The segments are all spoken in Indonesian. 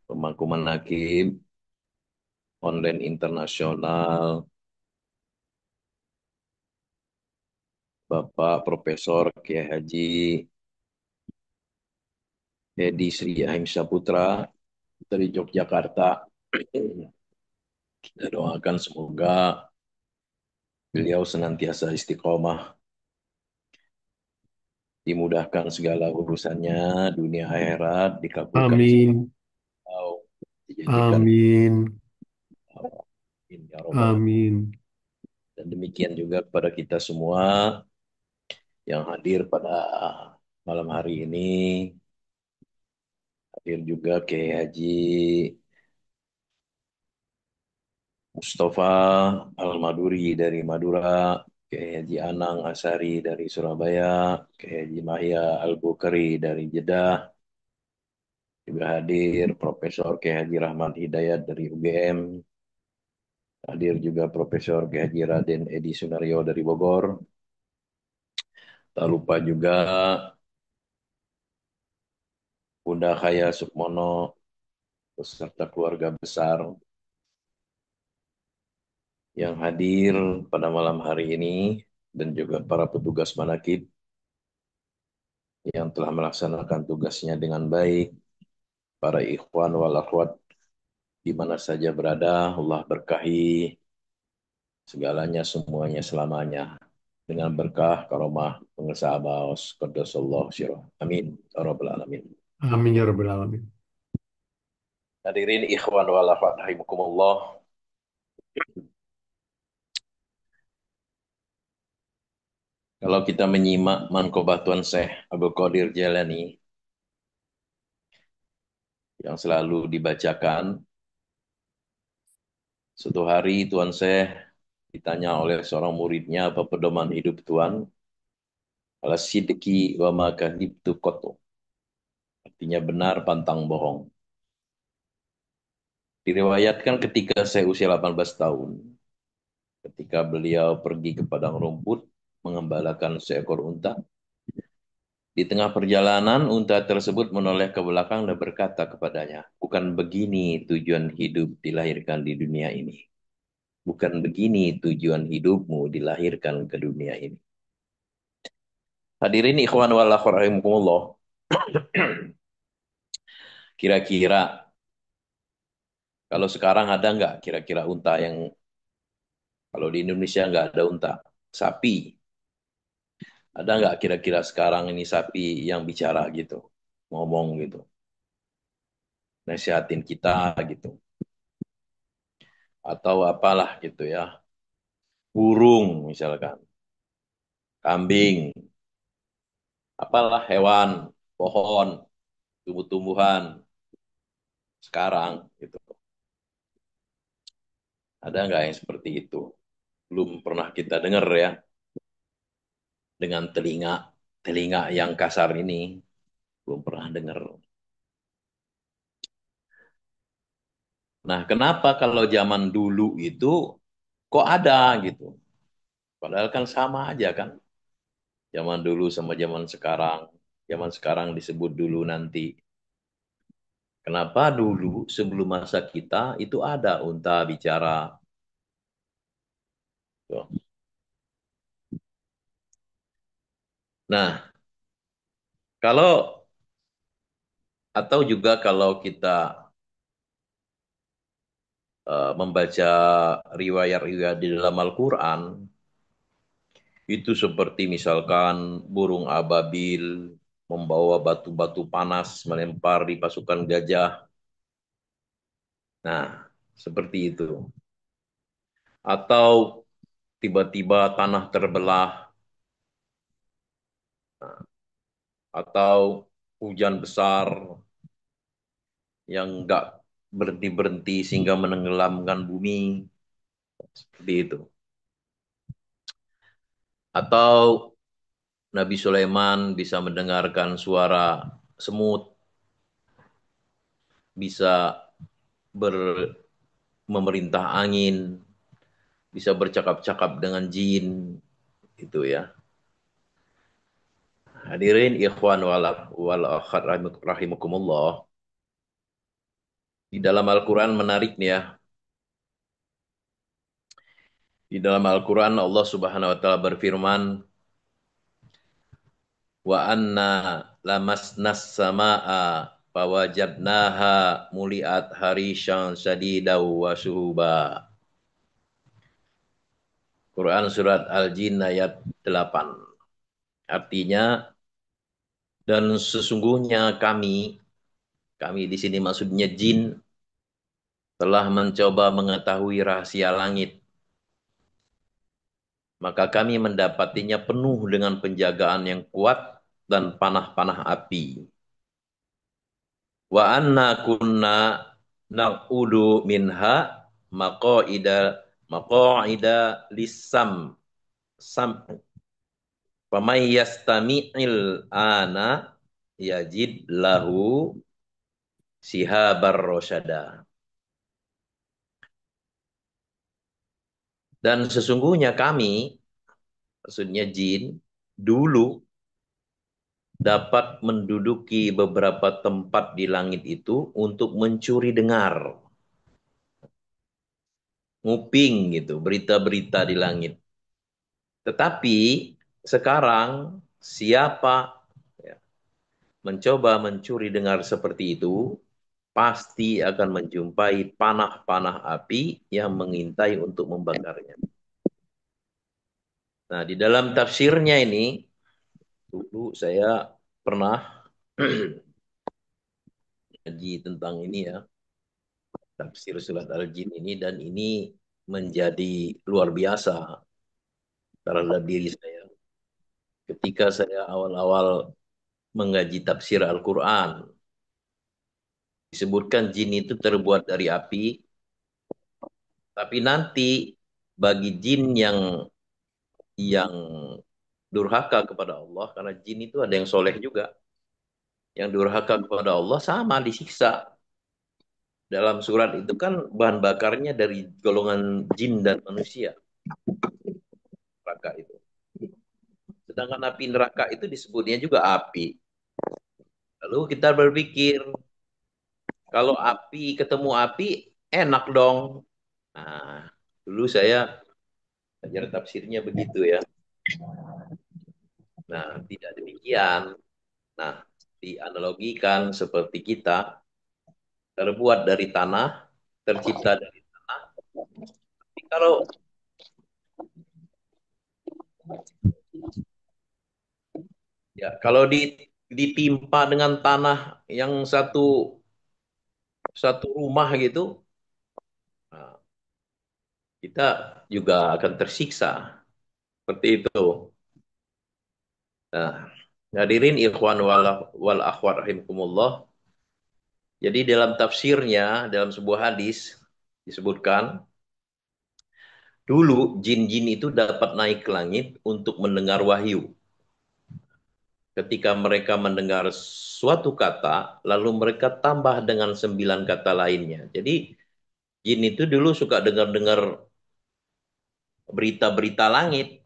Pemangku Manakib online internasional Bapak Profesor Kiai Haji Edi Sri Ahim Saputra dari Yogyakarta. Kita doakan semoga beliau senantiasa istiqomah, dimudahkan segala urusannya, dunia akhirat, dikabulkan semua, Amin. dijadikan Amin. amin ya robbal alamin. Amin. Dan demikian juga kepada kita semua yang hadir pada malam hari ini, hadir juga Kiai Haji Mustafa Al-Maduri dari Madura, Kiai Haji Anang Asari dari Surabaya, Kiai Haji Mahya Al-Bukhari dari Jeddah, juga hadir Profesor Kiai Haji Rahmat Hidayat dari UGM, hadir juga Profesor Kiai Haji Raden Edi Sunario dari Bogor, tak lupa juga Bunda Khaya Sukmono beserta keluarga besar yang hadir pada malam hari ini dan juga para petugas manakib yang telah melaksanakan tugasnya dengan baik, para ikhwan wal akhwat di mana saja berada, Allah berkahi segalanya semuanya selamanya dengan berkah karomah pengesah baos qaddasallahu sirah. Amin ya rabbal alamin. Amin ya rabbal alamin. Hadirin ikhwan wal akhwat rahimakumullah. Kalau kita menyimak manqobah Tuan Syekh Abdul Qadir Jailani yang selalu dibacakan, suatu hari Tuan Syekh ditanya oleh seorang muridnya, apa pedoman hidup Tuan? Ala sidqi wa ma kadhibtu qattu. Artinya benar pantang bohong. Diriwayatkan ketika saya usia 18 tahun, ketika beliau pergi ke padang rumput mengembalakan seekor unta, di tengah perjalanan unta tersebut menoleh ke belakang dan berkata kepadanya, "Bukan begini tujuan hidup dilahirkan di dunia ini. Bukan begini tujuan hidupmu dilahirkan ke dunia ini." Hadirin ikhwan wal akhwat rahimakumullah. Kira-kira kalau sekarang ada nggak kira-kira unta yang kalau di Indonesia nggak ada unta, sapi. Ada nggak kira-kira sekarang ini sapi yang bicara gitu, ngomong gitu, nasihatin kita gitu, atau apalah gitu ya, burung misalkan, kambing, apalah hewan, pohon, tumbuh-tumbuhan sekarang gitu. Ada nggak yang seperti itu? Belum pernah kita dengar ya dengan telinga telinga yang kasar ini, belum pernah dengar. Nah, kenapa kalau zaman dulu itu kok ada gitu? Padahal kan sama aja kan. Zaman dulu sama zaman sekarang. Zaman sekarang disebut dulu nanti. Kenapa dulu sebelum masa kita itu ada unta bicara. Tuh. Nah, kalau atau juga kalau kita membaca riwayat-riwayat di dalam Al-Quran, itu seperti misalkan burung ababil membawa batu-batu panas melempar di pasukan gajah. Nah, seperti itu. Atau tiba-tiba tanah terbelah, atau hujan besar yang nggak berhenti-berhenti sehingga menenggelamkan bumi, seperti itu. Atau Nabi Sulaiman bisa mendengarkan suara semut, bisa memerintah angin, bisa bercakap-cakap dengan jin, itu ya. Hadirin ikhwan wal akhwat rahimakumullah. Di dalam Al-Quran menarik nih ya. Di dalam Al-Quran Allah Subhanahu wa Ta'ala berfirman, wa anna lamasnas sama'a fawajadnaha muliat harisan sadidaw wa suhuba. Quran surat Al-Jin ayat 8. Artinya, dan sesungguhnya kami di sini maksudnya jin, telah mencoba mengetahui rahasia langit. Maka kami mendapatinya penuh dengan penjagaan yang kuat dan panah-panah api. Wa anna kunna naq'udu minha maqaida maqaida lisam sam pamay yastami'il ana yajid lahu sihabar rosyada. Dan sesungguhnya kami, maksudnya jin, dulu dapat menduduki beberapa tempat di langit itu untuk mencuri dengar, nguping gitu, berita-berita di langit. Tetapi sekarang siapa ya, mencoba mencuri dengar seperti itu, pasti akan menjumpai panah-panah api yang mengintai untuk membakarnya. Nah, di dalam tafsirnya ini, dulu saya pernah ngaji tentang ini ya, tafsir surat Al-Jin ini, dan ini menjadi luar biasa terhadap diri saya. Ketika saya awal-awal menggaji tafsir Al-Quran, disebutkan jin itu terbuat dari api, tapi nanti bagi jin yang durhaka kepada Allah, karena jin itu ada yang soleh juga, yang durhaka kepada Allah sama disiksa. Dalam surat itu kan bahan bakarnya dari golongan jin dan manusia, neraka itu. Sedangkan api neraka itu disebutnya juga api. Lalu kita berpikir, kalau api ketemu api, enak dong. Nah, dulu saya ajar tafsirnya begitu ya. Nah, tidak demikian. Nah, dianalogikan seperti kita terbuat dari tanah, tercipta dari tanah. Tapi kalau ditimpa dengan tanah yang satu satu rumah gitu, nah, kita juga akan tersiksa seperti itu. Nah, hadirin ikhwan wal akhwat rahimakumullah. Jadi dalam tafsirnya, dalam sebuah hadis disebutkan, dulu jin-jin itu dapat naik ke langit untuk mendengar wahyu. Ketika mereka mendengar suatu kata, lalu mereka tambah dengan 9 kata lainnya. Jadi jin itu dulu suka dengar-dengar berita-berita langit.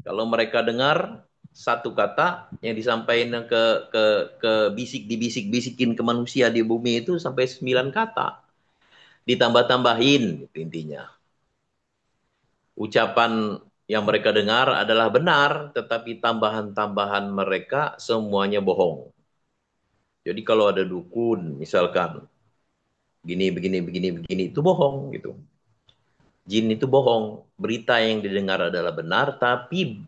Kalau mereka dengar satu kata yang disampaikan ke dibisik-bisikin ke manusia di bumi itu sampai 9 kata. Ditambah-tambahin intinya. Ucapan yang mereka dengar adalah benar, tetapi tambahan-tambahan mereka semuanya bohong. Jadi kalau ada dukun, misalkan begini, begini, begini, begini, itu bohong gitu. Jin itu bohong. Berita yang didengar adalah benar, tapi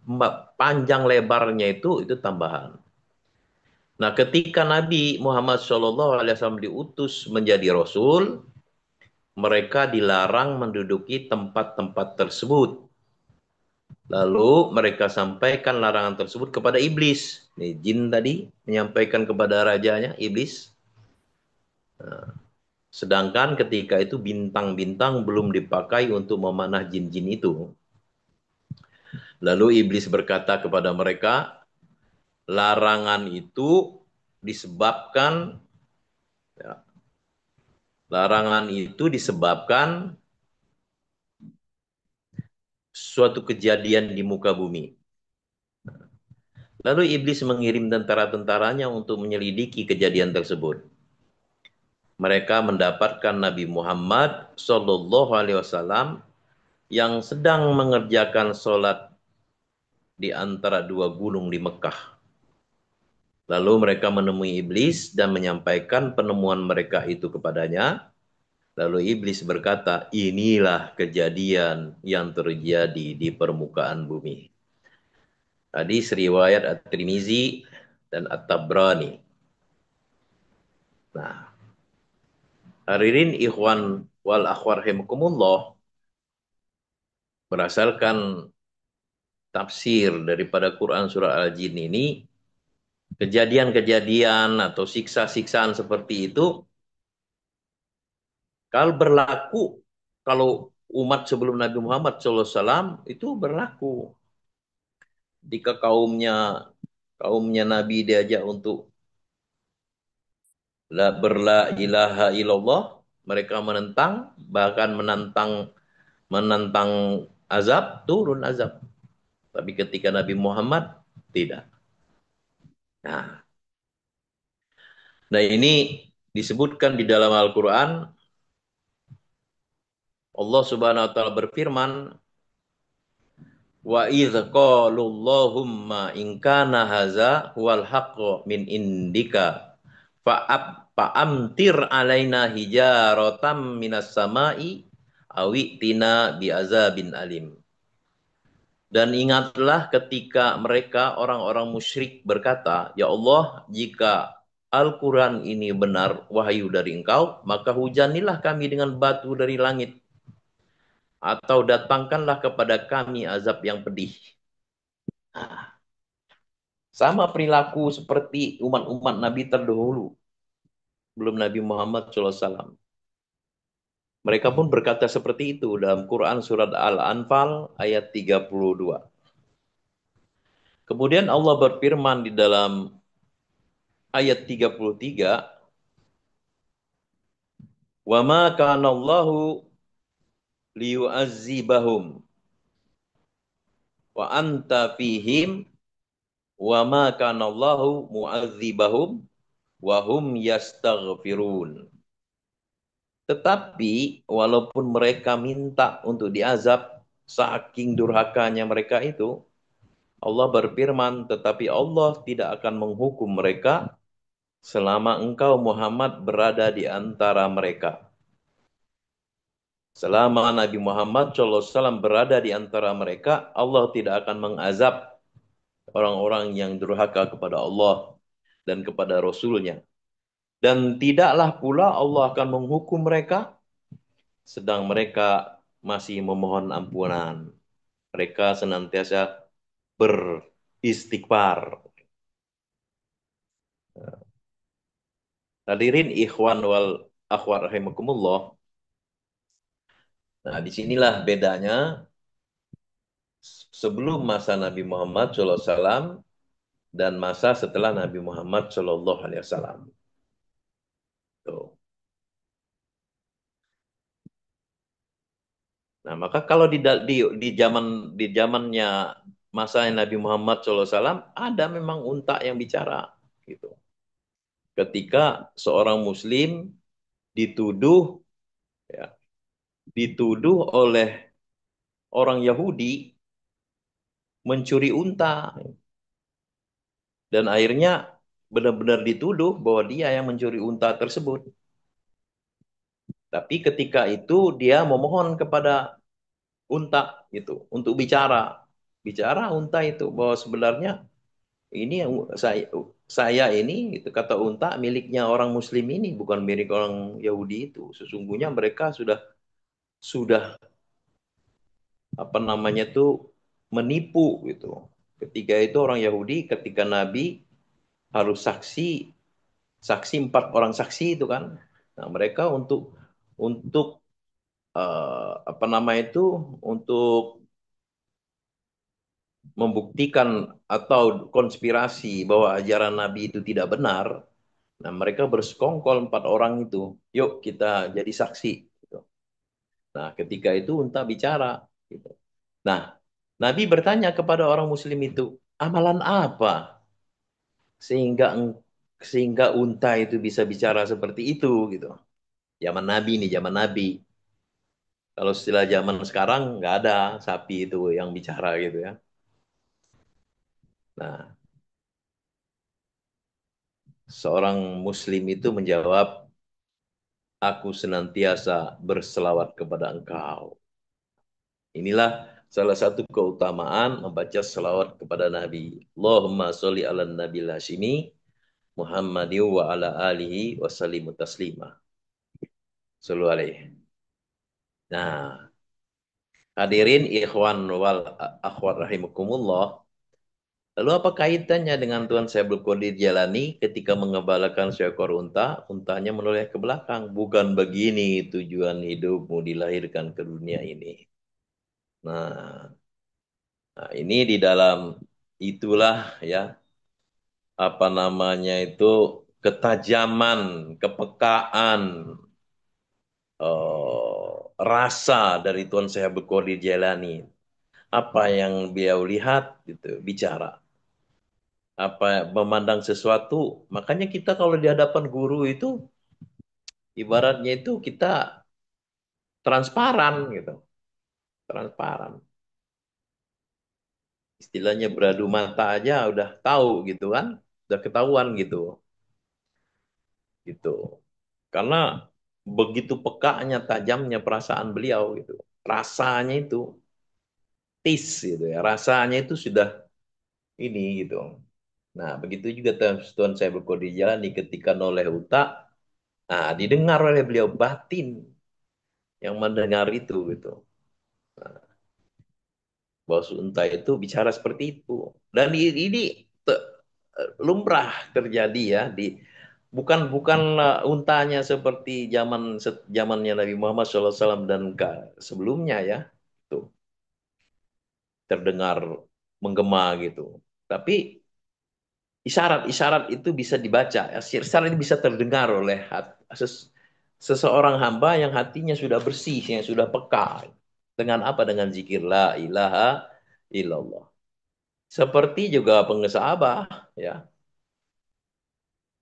panjang lebarnya itu tambahan. Nah, ketika Nabi Muhammad SAW diutus menjadi Rasul, mereka dilarang menduduki tempat-tempat tersebut. Lalu mereka sampaikan larangan tersebut kepada iblis. Nih, jin tadi menyampaikan kepada rajanya, iblis. Nah, sedangkan ketika itu bintang-bintang belum dipakai untuk memanah jin-jin itu. Lalu iblis berkata kepada mereka, larangan itu disebabkan ya, larangan itu disebabkan suatu kejadian di muka bumi. Lalu iblis mengirim tentara-tentaranya untuk menyelidiki kejadian tersebut. Mereka mendapatkan Nabi Muhammad Shallallahu Alaihi Wasallam yang sedang mengerjakan sholat di antara dua gunung di Mekah. Lalu mereka menemui iblis dan menyampaikan penemuan mereka itu kepadanya. Lalu iblis berkata, inilah kejadian yang terjadi di permukaan bumi. Hadis riwayat At-Tirmizi dan At-Tabrani. Nah, hadirin ikhwan wal akhwar rahimakumullah, berdasarkan tafsir daripada Quran surah Al-Jin ini, kejadian-kejadian atau siksa-siksaan seperti itu kalau berlaku, kalau umat sebelum Nabi Muhammad SAW itu berlaku. Jika kaumnya Nabi diajak untuk berla ilaha illallah, mereka menentang, bahkan menantang azab, turun azab. Tapi ketika Nabi Muhammad tidak. Nah, nah ini disebutkan di dalam Al-Quran, Allah Subhanahu Wa Taala berfirman, wa idz qalu Allahumma in kana hadza wal haqqu min indika fa'amtir alaina hijaratan minas sama'i awitina bi'azabin alim. Dan ingatlah ketika mereka orang-orang musyrik berkata, ya Allah, jika Al-Quran ini benar wahyu dari engkau, maka hujanilah kami dengan batu dari langit. Atau datangkanlah kepada kami azab yang pedih. Nah, sama perilaku seperti umat-umat Nabi terdahulu. Belum Nabi Muhammad SAW. Mereka pun berkata seperti itu dalam Quran surat Al-Anfal ayat 32. Kemudian Allah berfirman di dalam ayat 33, "Wa ma kana Allahu liyu'azzibahum wa anta fihim wa ma kana Allahu mu'adzibahum wa hum yastaghfirun." Tetapi walaupun mereka minta untuk diazab, saking durhakanya mereka itu, Allah berfirman, tetapi Allah tidak akan menghukum mereka selama engkau Muhammad berada di antara mereka. Selama Nabi Muhammad SAW berada di antara mereka, Allah tidak akan mengazab orang-orang yang durhaka kepada Allah dan kepada Rasulnya. Dan tidaklah pula Allah akan menghukum mereka sedang mereka masih memohon ampunan. Mereka senantiasa beristighfar. Hadirin ikhwan wal akhwat rahimakumullah. Nah, disinilah bedanya sebelum masa Nabi Muhammad SAW dan masa setelah Nabi Muhammad SAW. Tuh. Nah, maka kalau di zamannya masa Nabi Muhammad SAW ada memang unta yang bicara gitu. Ketika seorang Muslim dituduh ya, dituduh oleh orang Yahudi mencuri unta dan akhirnya benar-benar dituduh bahwa dia yang mencuri unta tersebut. Tapi ketika itu dia memohon kepada unta itu untuk bicara unta itu bahwa sebenarnya ini saya ini itu kata unta miliknya orang Muslim ini bukan milik orang Yahudi itu. Sesungguhnya mereka sudah apa namanya tuh menipu gitu. Ketika itu orang Yahudi ketika Nabi harus saksi 4 orang saksi itu kan. Nah, mereka untuk apa nama itu untuk membuktikan atau konspirasi bahwa ajaran Nabi itu tidak benar. Nah, mereka bersekongkol 4 orang itu. Yuk kita jadi saksi. Gitu. Nah, ketika itu unta bicara. Gitu. Nah, Nabi bertanya kepada orang Muslim itu, amalan apa sehingga sehingga unta itu bisa bicara seperti itu gitu. Zaman Nabi nih, zaman Nabi. Kalau istilah zaman sekarang nggak ada sapi itu yang bicara gitu ya. Nah, seorang Muslim itu menjawab, aku senantiasa berselawat kepada engkau. Inilah salah satu keutamaan membaca selawat kepada Nabi. Allahumma sholli ala Nabi Hashimi Muhammadi wa ala alihi wa sallimu taslima. Sallu alaihi. Nah, hadirin ikhwan wal akhwat rahimakumullah. Lalu apa kaitannya dengan Tuhan saya Qadir Jalani ketika mengembalakan seekor unta, untanya menoleh ke belakang. Bukan begini tujuan hidupmu dilahirkan ke dunia ini. Nah, ini di dalam itulah ya, apa namanya itu, ketajaman, kepekaan, rasa dari Tuhan saya Qadir Jalani. Apa yang beliau lihat gitu, bicara. Apa memandang sesuatu. Makanya kita kalau di hadapan guru itu ibaratnya itu kita transparan gitu, transparan. Istilahnya beradu mata aja udah tahu gitu kan, udah ketahuan gitu, gitu. Karena begitu pekanya, tajamnya perasaan beliau gitu, rasanya itu tis gitu ya, rasanya itu sudah ini gitu. Nah, begitu juga Tuhan saya berkode jalan di ketika noleh utak, nah didengar oleh beliau batin yang mendengar itu gitu. Bahwa unta itu bicara seperti itu. Dan ini lumrah terjadi ya di bukan bukan untanya seperti zamannya Nabi Muhammad SAW dan sebelumnya ya. Tuh terdengar menggema gitu. Tapi isyarat-isyarat itu bisa dibaca. Isyarat itu bisa terdengar oleh seseorang hamba yang hatinya sudah bersih, yang sudah peka. Dengan apa? Dengan zikir la ilaha illallah. Seperti juga pengesabah ya,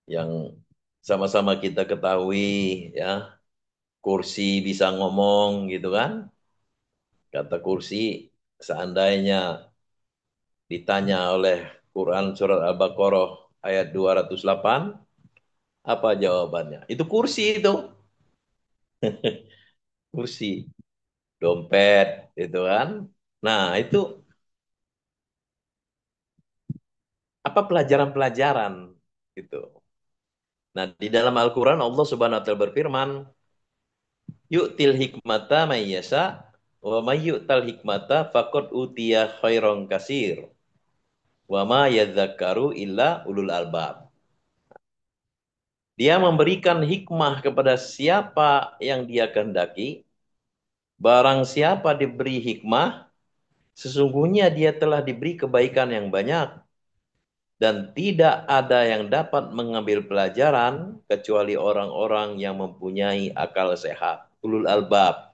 yang sama-sama kita ketahui ya, kursi bisa ngomong gitu kan. Kata kursi, seandainya ditanya oleh Quran surat Al-Baqarah ayat 208, apa jawabannya? Itu kursi itu, kursi, dompet itu kan. Nah, itu apa pelajaran-pelajaran gitu. Nah, di dalam Al-Quran Allah Subhanahu wa taala berfirman, yu'til hikmata may yasha wa may yu'tal hikmata faqad utiya khairan kasir wa ma yadzakkaru illa ulul albab. Dia memberikan hikmah kepada siapa yang dia kehendaki. Barang siapa diberi hikmah, sesungguhnya dia telah diberi kebaikan yang banyak dan tidak ada yang dapat mengambil pelajaran kecuali orang-orang yang mempunyai akal sehat. Ulul albab.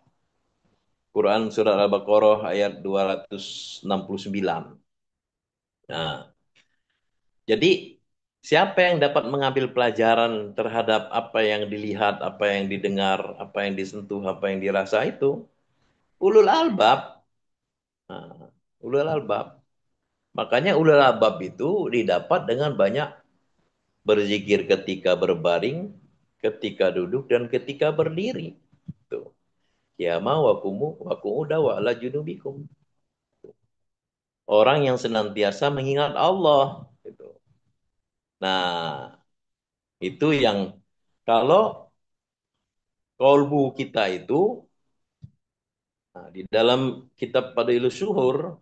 Quran Surat Al-Baqarah ayat 269. Nah, jadi siapa yang dapat mengambil pelajaran terhadap apa yang dilihat, apa yang didengar, apa yang disentuh, apa yang dirasa itu? Ulul albab. Nah, ulul albab. Makanya ulul albab itu didapat dengan banyak berzikir ketika berbaring, ketika duduk, dan ketika berdiri. Tuh. Ya ma wa qu'uda wa ala junubikum. Orang yang senantiasa mengingat Allah. Gitu. Nah, itu yang kalau kolbu kita itu, nah, di dalam kitab Fadailus Syuhur,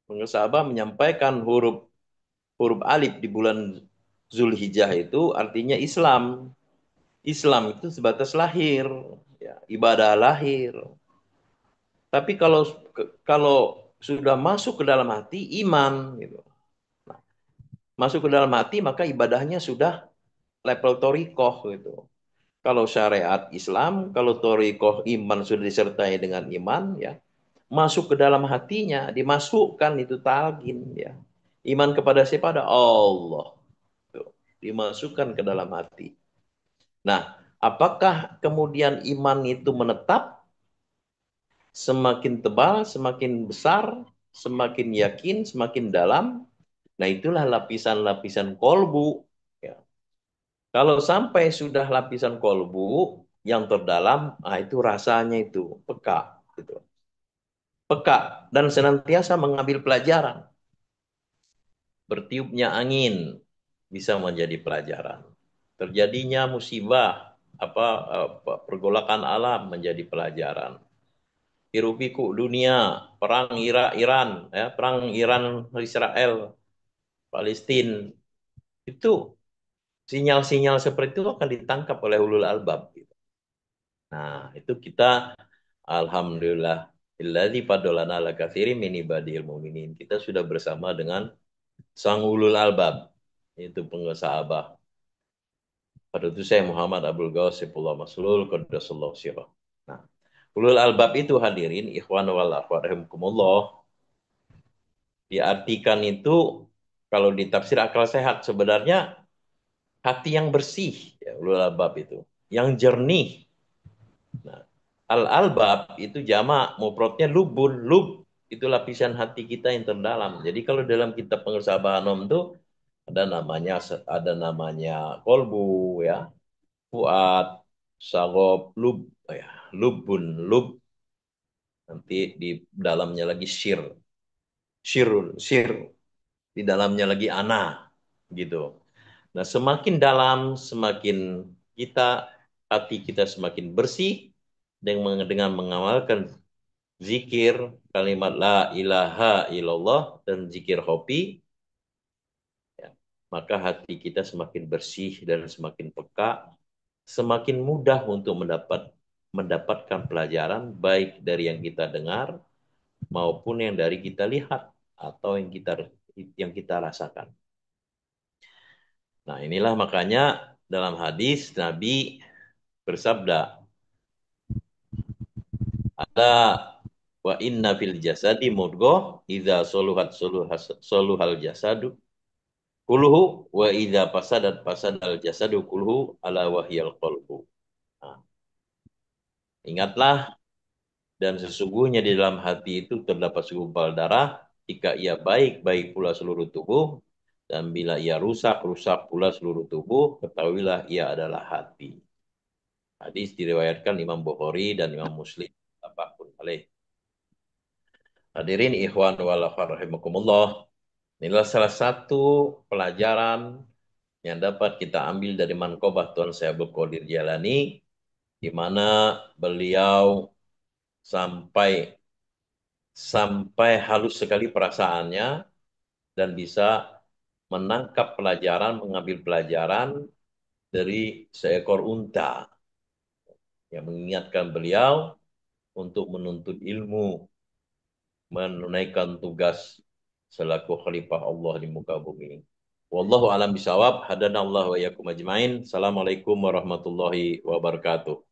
pengesabah menyampaikan huruf huruf alif di bulan Zulhijjah itu artinya Islam. Islam itu sebatas lahir, ya, ibadah lahir. Tapi kalau sudah masuk ke dalam hati iman, gitu. Nah, masuk ke dalam hati maka ibadahnya sudah level torikoh gitu. Kalau syariat Islam, kalau torikoh iman sudah disertai dengan iman, ya masuk ke dalam hatinya, dimasukkan itu talgin, ya. Iman kepada siapa? Pada Allah. Tuh, dimasukkan ke dalam hati. Nah, Apakah kemudian iman itu menetap semakin tebal, semakin besar, semakin yakin, semakin dalam? Nah, itulah lapisan-lapisan kolbu. Ya. Kalau sampai sudah lapisan kolbu yang terdalam, ah itu rasanya itu peka, gitu. Peka dan senantiasa mengambil pelajaran. Bertiupnya angin bisa menjadi pelajaran. Terjadinya musibah, pergolakan alam menjadi pelajaran. Hiruk pikuk dunia, perang Iran, ya, perang Iran Israel, Palestina, itu sinyal-sinyal seperti itu akan ditangkap oleh ulul albab. Gitu. Nah, itu kita alhamdulillah illadzi fadolana ala katsiri min ibadil mu'minin. Kita sudah bersama dengan sang ulul albab, itu pengusaha pada itu saya Muhammad Abdul Ghaus Saifullah Maslul Qaddasallahu sirah. Nah, ulul albab itu hadirin ikhwan wal akhwat rahimakumullah diartikan itu kalau ditafsir akal sehat sebenarnya hati yang bersih ya ulul albab itu, yang jernih. Nah, al-albab itu jamak mufradnya lubun, lub itu lapisan hati kita yang terdalam. Jadi kalau dalam kitab pengesahan Om itu ada namanya kolbu ya, fuad, sagob, lub, ya, lubun, lub, nanti di dalamnya lagi sir, di dalamnya lagi ana, gitu. Nah, semakin dalam, semakin kita, hati kita semakin bersih, dengan mengamalkan zikir, kalimat la ilaha illallah, dan zikir hobi, ya, maka hati kita semakin bersih dan semakin peka, semakin mudah untuk mendapatkan pelajaran baik dari yang kita dengar maupun yang dari kita lihat atau yang kita rasakan. Nah, inilah makanya dalam hadis Nabi bersabda, ada wa inna fil jasadi mudghah idza soluhal jasadu kulhu wa idza fasadal jasadu kulhu ala wahyal qalbu. Nah, ingatlah dan sesungguhnya di dalam hati itu terdapat segumpal darah, jika ia baik, baik pula seluruh tubuh, dan bila ia rusak, rusak pula seluruh tubuh, ketahuilah ia adalah hati. Hadis diriwayatkan Imam Bukhari dan Imam Muslim. Apapun alaih. Hadirin ikhwan wal akhwat rahimakumullah. Inilah salah satu pelajaran yang dapat kita ambil dari manqobah Tuan Syekh Abdul Qadir Jalani, di mana beliau sampai sampai halus sekali perasaannya dan bisa menangkap pelajaran, mengambil pelajaran dari seekor unta yang mengingatkan beliau untuk menuntut ilmu, menunaikan tugas selaku khalifah Allah di muka bumi. Wallahu alam bisawab, hadanallahu wa yakum ajmain. Assalamualaikum warahmatullahi wabarakatuh.